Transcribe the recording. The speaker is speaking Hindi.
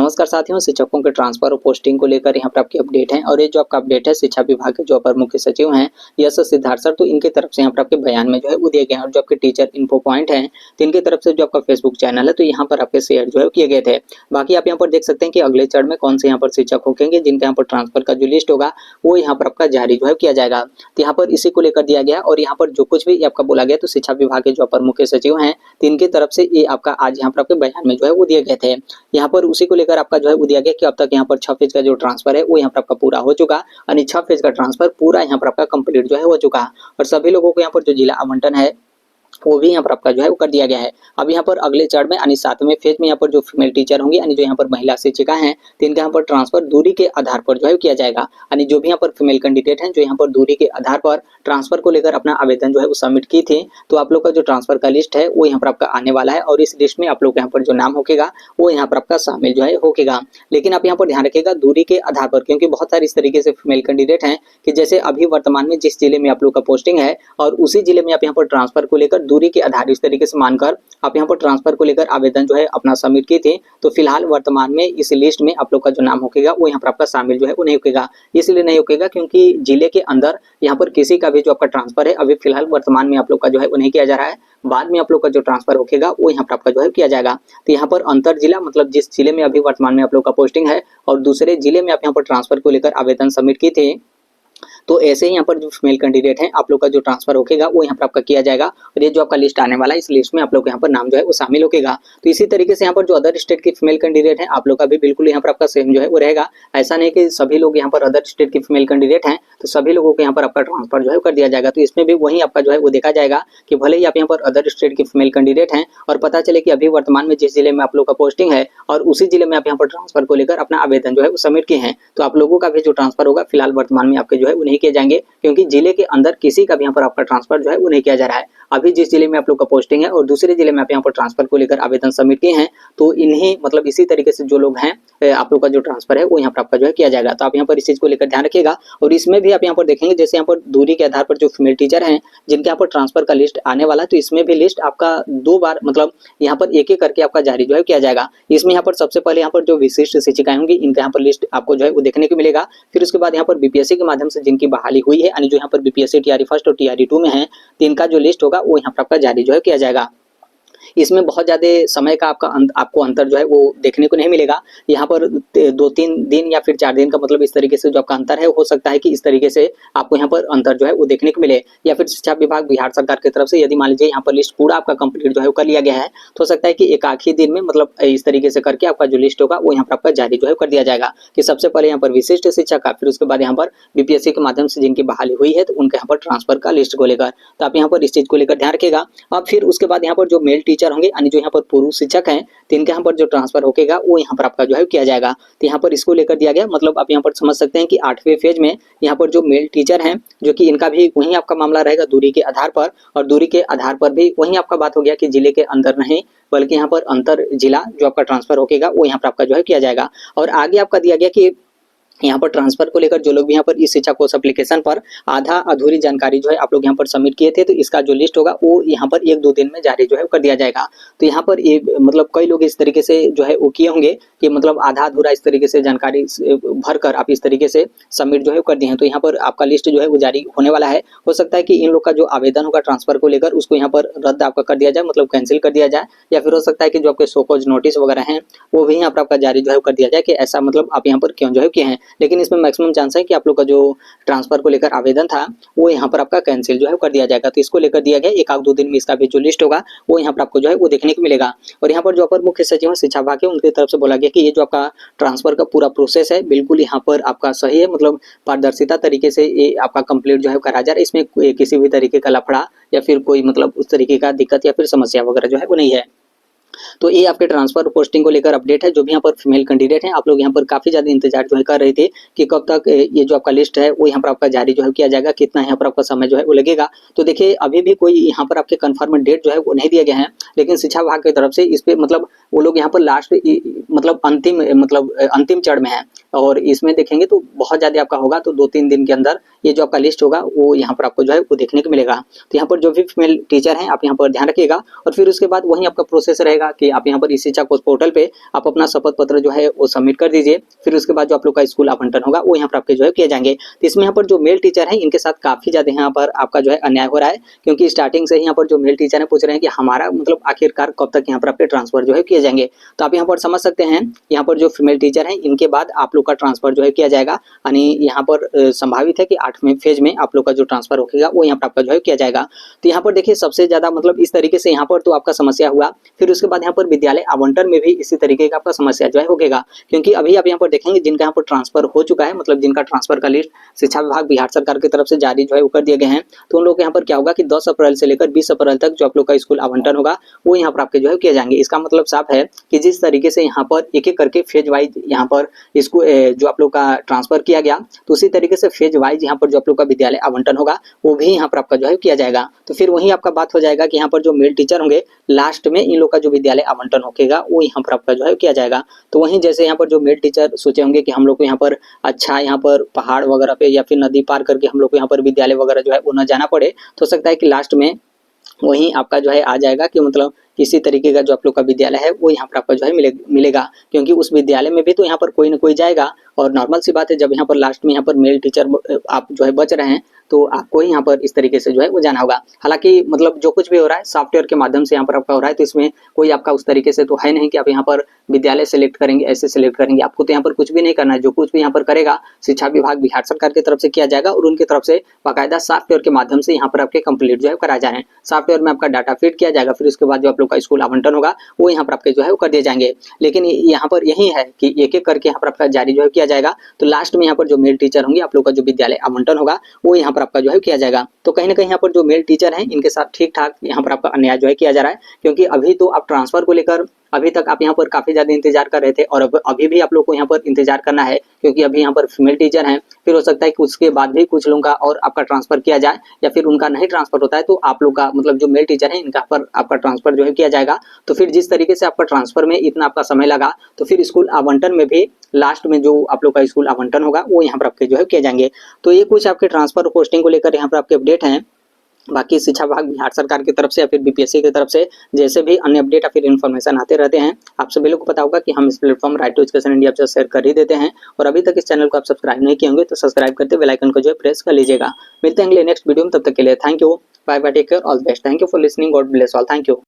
नमस्कार साथियों, शिक्षकों के ट्रांसफर और पोस्टिंग को लेकर यहाँ पर आपकी अपडेट है। और ये जो आपका अपडेट है शिक्षा विभाग के जो अपर मुख्य सचिव हैं यश सिद्धार्थ सर, तो इनकी तरफ से यहाँ पर आपके बयान में जो है वो दिए गए हैं। और जो आपके टीचर इन्फो पॉइंट हैं तो इनकी तरफ से जो आपका फेसबुक चैनल है तो यहाँ पर आपके शेयर जो है किए गए थे। बाकी आप यहाँ पर देख सकते हैं कि अगले चरण में कौन से यहाँ पर शिक्षक होंगे जिनके यहाँ पर ट्रांसफर का जो लिस्ट होगा वो यहाँ पर आपका जारी जो है किया जाएगा। तो यहाँ पर इसी को लेकर दिया गया और यहाँ पर जो कुछ भी आपका बोला गया तो शिक्षा विभाग के जो अपर मुख्य सचिव हैं तो इनकी तरफ से ये आपका आज यहाँ पर आपके बयान में जो है वो दिए गए थे। यहाँ पर उसी को लेकर आपका जो है वो दिया गया कि अब तक यहाँ पर 6 फेज का जो ट्रांसफर है वो यहाँ पर आपका पूरा हो चुका, यानी 6 फेज का ट्रांसफर पूरा यहाँ पर आपका कंप्लीट जो है हो चुका। और सभी लोगों को यहाँ पर जो जिला आवंटन है वो भी यहाँ पर आपका जो है वो कर दिया गया है। अब यहाँ पर अगले चरण में यानी 7वें फेज में यहाँ पर जो फीमेल टीचर होंगी यानी जो यहाँ पर महिला शिक्षिका हैं तो इनका यहाँ पर ट्रांसफर दूरी के आधार पर जो है किया जाएगा। यानी जो भी यहाँ पर फीमेल कैंडिडेट हैं जो यहाँ पर दूरी के आधार पर ट्रांसफर को लेकर अपना आवेदन जो है वो सबमिट की थी तो आप लोग का जो ट्रांसफर का लिस्ट है वो यहाँ पर आपका आने वाला है। और इस लिस्ट में आप लोग यहाँ पर जो नाम होगा वो यहाँ पर आपका शामिल जो है होगा। लेकिन आप यहाँ पर ध्यान रखिएगा दूरी के आधार पर, क्योंकि बहुत सारे इस तरीके से फीमेल कैंडिडेट हैं कि जैसे अभी वर्तमान में जिस जिले में आप लोग का पोस्टिंग है और उसी जिले में आप यहाँ पर ट्रांसफर को लेकर दूरी के आधार इस तरीके से मानकर आप यहाँ पर ट्रांसफर को लेकर आवेदन जो है अपना सबमिट किए थे तो फिलहाल वर्तमान में इस लिस्ट में आप लोग का जो नाम होगा वो यहाँ पर आपका शामिल जो है वो नहीं होगा। इसलिए नहीं होगा क्योंकि जिले के अंदर यहाँ पर किसी का भी जो आपका ट्रांसफर है अभी फिलहाल वर्तमान में आप लोग का जो है वो नहीं किया जा रहा है। बाद में आप लोग का जो ट्रांसफर होगा वो यहाँ पर आपका जो है किया जाएगा। तो यहाँ पर अंतर जिला मतलब जिस जिले में अभी वर्तमान में आप लोग का पोस्टिंग है और दूसरे जिले में आप यहाँ पर ट्रांसफर को लेकर आवेदन सबमिट किए थे तो ऐसे ही यहाँ पर जो फीमेल कैंडिडेट हैं आप लोग का जो ट्रांसफर होगा वो यहाँ पर आपका किया जाएगा। और ये जो आपका लिस्ट आने वाला है इस लिस्ट में आप लोग का यहाँ पर नाम जो है वो शामिल होगा। तो इसी तरीके से यहाँ पर जो अदर स्टेट की फीमेल कैंडिडेट हैं आप लोग का भी बिल्कुल यहाँ पर आपका सेम जो है वो रहेगा। ऐसा नहीं कि सभी लोग यहाँ पर अदर स्टेट की फीमेल कैंडिडेट हैं तो सभी लोगों को यहाँ पर आपका ट्रांसफर जो है कर दिया जाएगा। तो इसमें भी वही आपका जो है वो देखा जाएगा कि भले ही आप यहाँ पर अदर स्टेट की फीमेल कैंडिडेट हैं और पता चले कि अभी वर्तमान में जिस जिले में आप लोग का पोस्टिंग है और उसी जिले में आप यहाँ पर ट्रांसफर को लेकर अपना आवेदन जो है वो सबमिट किए हैं तो आप लोगों का भी जो ट्रांसफर होगा फिलहाल वर्तमान में आपके जो है वो नहीं किए जाएंगे, क्योंकि जिले के अंदर किसी का भी यहाँ पर आपका ट्रांसफर जो है वो नहीं किया जा रहा है। अभी जिस जिले में आप लोग का पोस्टिंग है और दूसरे जिले में आप यहाँ पर ट्रांसफर को लेकर आवेदन सबमिट किए हैं तो इन्हीं मतलब इसी तरीके से जो लोग हैं आप लोग का जो ट्रांसफर है वो यहाँ पर आपका जो है किया जाएगा। तो आप यहाँ पर इस चीज को लेकर ध्यान रखिएगा। और इसमें भी आप यहाँ पर देखेंगे जैसे यहाँ पर दूरी के आधार पर जो फीमेल टीचर हैं जिनके यहाँ पर ट्रांसफर का लिस्ट आने वाला है तो इसमें भी लिस्ट आपका 2 बार मतलब यहाँ पर एक एक करके आपका जारी जो है किया जाएगा। इसमें यहाँ पर सबसे पहले यहाँ पर जो विशिष्ट शिक्षिकाएं होंगी इनका यहाँ पर लिस्ट आपको जो है वो देखने को मिलेगा। फिर उसके बाद यहाँ पर बीपीएससी के माध्यम से जिनकी बहाली हुई है यानी जो यहाँ पर बीपीएससी टीआरई फर्स्ट और टीआरई 2 में है तो इनका जो लिस्ट होगा वो यहाँ पर आपका जारी जो है किया जाएगा। इसमें बहुत ज़्यादा समय का आपको अंतर जो है वो देखने को नहीं मिलेगा। यहाँ पर 2-3 दिन या फिर 4 दिन का मतलब इस तरीके से जो आपका अंतर है हो सकता है कि इस तरीके से आपको यहाँ पर अंतर जो है वो देखने को मिले। या फिर शिक्षा विभाग बिहार सरकार की तरफ से यदि मान लीजिए यहाँ पर लिस्ट पूरा आपका कंप्लीट जो है वो कर लिया गया है तो हो सकता है कि एक आखिरी दिन में मतलब इस तरीके से करके आपका जो लिस्ट होगा वो यहाँ पर आपका जारी जो है कर दिया जाएगा कि सबसे पहले यहाँ पर विशिष्ट शिक्षक का, फिर उसके बाद यहाँ पर बीपीएससी के माध्यम से जिनकी बहाली हुई है तो उनके यहाँ पर ट्रांसफर का लिस्ट को लेकर। तो आप यहाँ पर इस चीज को लेकर ध्यान रखिएगा। अब फिर उसके बाद यहाँ पर जो मेल टीचर होंगे यानी जो यहाँ पर पुरुष शिक्षक हैं तो इनके यहाँ पर जो ट्रांसफर होगा वो यहाँ पर आपका जो है किया जाएगा। तो यहाँ पर इसको लेकर दिया गया मतलब आप यहाँ पर समझ सकते हैं कि 8वें फेज में यहाँ पर जो मेल टीचर हैं जो कि इनका भी वही आपका मामला रहेगा दूरी के आधार पर। और दूरी के आधार पर भी वही आपका बात हो गया कि जिले के अंदर नहीं बल्कि यहाँ पर अंतर जिला जो आपका ट्रांसफर होगा वो यहाँ पर आपका जो है किया जाएगा। और आगे आपका दिया गया कि यहाँ पर ट्रांसफर को लेकर जो लोग भी यहाँ पर इस शिक्षा कोर्स एप्लीकेशन पर आधा अधूरी जानकारी जो है आप लोग यहाँ पर सबमिट किए थे तो इसका जो लिस्ट होगा वो यहाँ पर 1-2 दिन में जारी जो है कर दिया जाएगा। तो यहाँ पर ये मतलब कई लोग इस तरीके से जो है वो किए होंगे कि मतलब आधा अधूरा इस तरीके से जानकारी भर कर आप इस तरीके से सबमिट जो है कर दिए हैं। तो यहाँ पर आपका लिस्ट जो है वो जारी होने वाला है। हो सकता है कि इन लोग का जो आवेदन होगा ट्रांसफर को लेकर उसको यहाँ पर रद्द आपका कर दिया जाए मतलब कैंसिल कर दिया जाए, या फिर हो सकता है कि जो आपके शोकॉज नोटिस वगैरह हैं वो भी यहाँ पर आपका जारी जो है कर दिया जाए कि ऐसा मतलब आप यहाँ पर क्यों जो है किए हैं। लेकिन इसमें मैक्सिमम चांस है कि आप लोग का जो ट्रांसफर को लेकर आवेदन था वो यहाँ पर आपका कैंसिल जो है कर दिया जाएगा। तो इसको लेकर दिया गया 1-2 दिन में इसका भी जो लिस्ट होगा वो यहाँ पर आपको जो है वो देखने को मिलेगा। और यहाँ पर जो अपर मुख्य सचिव शिक्षा विभाग है उनकी तरफ से बोला गया कि ये जो आपका ट्रांसफर का पूरा प्रोसेस है बिल्कुल यहाँ पर आपका सही है, मतलब पारदर्शिता तरीके से ये आपका कंप्लीट जो है करा जा रहा है। इसमें किसी भी तरीके का लफड़ा या फिर कोई मतलब उस तरीके का दिक्कत या फिर समस्या वगैरह जो है वो नहीं है। तो ये आपके ट्रांसफर पोस्टिंग को लेकर अपडेट है। जो भी यहाँ पर फीमेल कैंडिडेट हैं आप लोग यहाँ पर काफी ज्यादा इंतजार जो है कर रहे थे कि कब तक ये जो आपका लिस्ट है वो यहाँ पर आपका जारी जो है किया जाएगा, कितना यहाँ पर आपका समय जो है वो लगेगा। तो देखिए अभी भी कोई यहाँ पर आपके कंफर्म डेट जो है वो नहीं दिया गया है, लेकिन शिक्षा विभाग की तरफ से इस पे मतलब वो लोग यहाँ पर लास्ट मतलब अंतिम चरण में है और इसमें देखेंगे तो बहुत ज़्यादा आपका होगा, तो 2-3 दिन के अंदर ये जो आपका लिस्ट होगा वो यहाँ पर आपको जो है वो देखने को मिलेगा। तो यहाँ पर जो भी फीमेल टीचर हैं आप यहाँ पर ध्यान रखिएगा, और फिर उसके बाद वही आपका प्रोसेस रहेगा कि आप यहाँ पर इस शिक्षा कोष पोर्टल पे आप अपना शपथ पत्र जो है वो सबमिट कर दीजिए। फिर उसके बाद जो आप लोग का स्कूल आवंटन होगा वो यहाँ पर आपके जो है किए जाएंगे। तो इसमें यहाँ पर जो मेल टीचर हैं इनके साथ काफ़ी ज़्यादा यहाँ पर आपका जो है अन्याय हो रहा है, क्योंकि स्टार्टिंग से ही यहाँ पर जो मेल टीचर है पूछ रहे हैं कि हमारा मतलब आखिरकार कब तक यहाँ पर आपके ट्रांसफर जो है किए जाएंगे। तो आप यहाँ पर समझ सकते हैं, यहाँ पर जो फीमेल टीचर हैं इनके बाद आप लोग का ट्रांसफर जो है किया जाएगा, यानी यहाँ पर संभावित है कि 8वें फेज में आप लोग का जो ट्रांसफर होगा वो यहाँ पर आपका जो है किया जाएगा। तो यहाँ पर देखिए सबसे ज़्यादा मतलब इस तरीके से यहाँ पर तो आपका समस्या हुआ। फिर उसके बाद यहाँ पर विद्यालय आवंटन में भी इसी तरीके का आपका समस्या जो है होगा, क्योंकि अभी आप यहाँ पर देखेंगे जिनका यहाँ पर ट्रांसफर हो चुका है, मतलब जिनका ट्रांसफर का लिस्ट शिक्षा विभाग बिहार सरकार की तरफ से जारी जो है वो कर दिए गए हैं। तो उन लोग यहाँ पर क्या होगा कि 10 अप्रैल से लेकर 20 अप्रैल तक जो आप लोग का स्कूल आवंटन होगा वो यहाँ पर आपके जो है किए जाएंगे। इसका मतलब साफ है कि जिस तरीके से यहाँ पर एक एक करके फेज वाइज यहाँ पर इसको जो आप लोग का ट्रांसफर किया गया, तो उसी तरीके से फेज वाइज यहाँ पर जो आप लोग का विद्यालय आवंटन होगा वो भी यहाँ पर आपका जो है किया जाएगा। तो फिर वही आपका बात हो जाएगा कि यहाँ पर जो मेल टीचर होंगे लास्ट में इन लोग का जो विद्यालय आवंटन होगा वो यहाँ पर आपका जो है किया जाएगा। तो वहीं जैसे यहाँ पर जो मेल टीचर सोचे होंगे कि हम लोग को यहाँ पर अच्छा यहाँ पर पहाड़ वगैरह पे या फिर नदी पार करके हम लोग को यहाँ पर विद्यालय वगैरह जो है वो न जाना पड़े, तो हो सकता है कि लास्ट में वहीं आपका जो है आ जाएगा कि मतलब किसी तरीके का जो आप लोग का विद्यालय है वो यहाँ पर आपका जो है मिलेगा, क्योंकि उस विद्यालय में भी तो यहाँ पर कोई ना कोई जाएगा। और नॉर्मल सी बात है जब यहाँ पर लास्ट में यहाँ पर मेल टीचर आप जो है बच रहे हैं तो आपको ही यहाँ पर इस तरीके से जो है वो जाना होगा। हालांकि मतलब जो कुछ भी हो रहा है सॉफ्टवेयर के माध्यम से यहाँ पर आपका हो रहा है, तो इसमें कोई आपका उस तरीके से तो है नहीं कि आप यहाँ पर विद्यालय सेलेक्ट करेंगे, ऐसे सेलेक्ट करेंगे। आपको तो यहाँ पर कुछ भी नहीं करना है, जो कुछ भी यहाँ पर करेगा शिक्षा विभाग बिहार सरकार की तरफ से किया जाएगा और उनकी तरफ से बाकायदा सॉफ्टवेयर के माध्यम से यहाँ पर आपके कंप्लीट जो है कराए जा रहे हैं। सॉफ्टवेयर में आपका डाटा फीड किया जाएगा, फिर उसके बाद जो आप लोग का स्कूल आवंटन होगा वो यहाँ पर आपके जो है वो कर दिए जाएंगे। लेकिन यहाँ पर यही है कि एक एक करके यहाँ पर आपका जारी जो है किया जाएगा। तो लास्ट में यहाँ पर जो मेल टीचर होंगे आप लोग का जो विद्यालय आवंटन होगा वो यहाँ पर आपका जो है किया जाएगा। तो कहीं ना कहीं यहाँ पर जो मेल टीचर हैं इनके साथ ठीक ठाक यहाँ पर आपका अन्याय जो है किया जा रहा है, क्योंकि अभी तो आप ट्रांसफर को लेकर अभी तक आप यहाँ पर काफी ज्यादा इंतजार कर रहे थे और अभी भी आप लोग को यहाँ पर इंतजार करना है, क्योंकि अभी यहाँ पर फीमेल टीचर हैं। फिर हो सकता है कि उसके बाद भी कुछ लोगों का और आपका ट्रांसफर किया जाए, या फिर उनका नहीं ट्रांसफर होता है तो आप लोग का मतलब जो मेल टीचर है इनका पर आपका ट्रांसफर जो है किया जाएगा। तो फिर जिस तरीके से आपका ट्रांसफर में इतना आपका समय लगा, तो फिर स्कूल आवंटन में भी लास्ट में जो आप लोग का स्कूल आवंटन होगा वो यहाँ पर आपके जो है किए जाएंगे। तो ये कुछ आपके ट्रांसफर पोस्टिंग को लेकर यहाँ पर आपके अपडेट हैं। बाकी शिक्षा विभाग बिहार सरकार की तरफ से या फिर बीपीएससी की तरफ से जैसे भी अन्य अपडेट या फिर इन्फॉर्मेशन आते रहते हैं, आप सभी लोग को पता होगा कि हम इस platform Right to Education India पर शेयर कर ही देते हैं। और अभी तक इस चैनल को आप सब्सक्राइब नहीं किए होंगे तो सब्सक्राइब करते बेल आइकन को जो है प्रेस कर लीजिएगा। मिलते हैं अगले नेक्स्ट वीडियो में, तब तक के लिए thank you, bye bye, take care, all the best, thank you for listening, God bless all, thank you.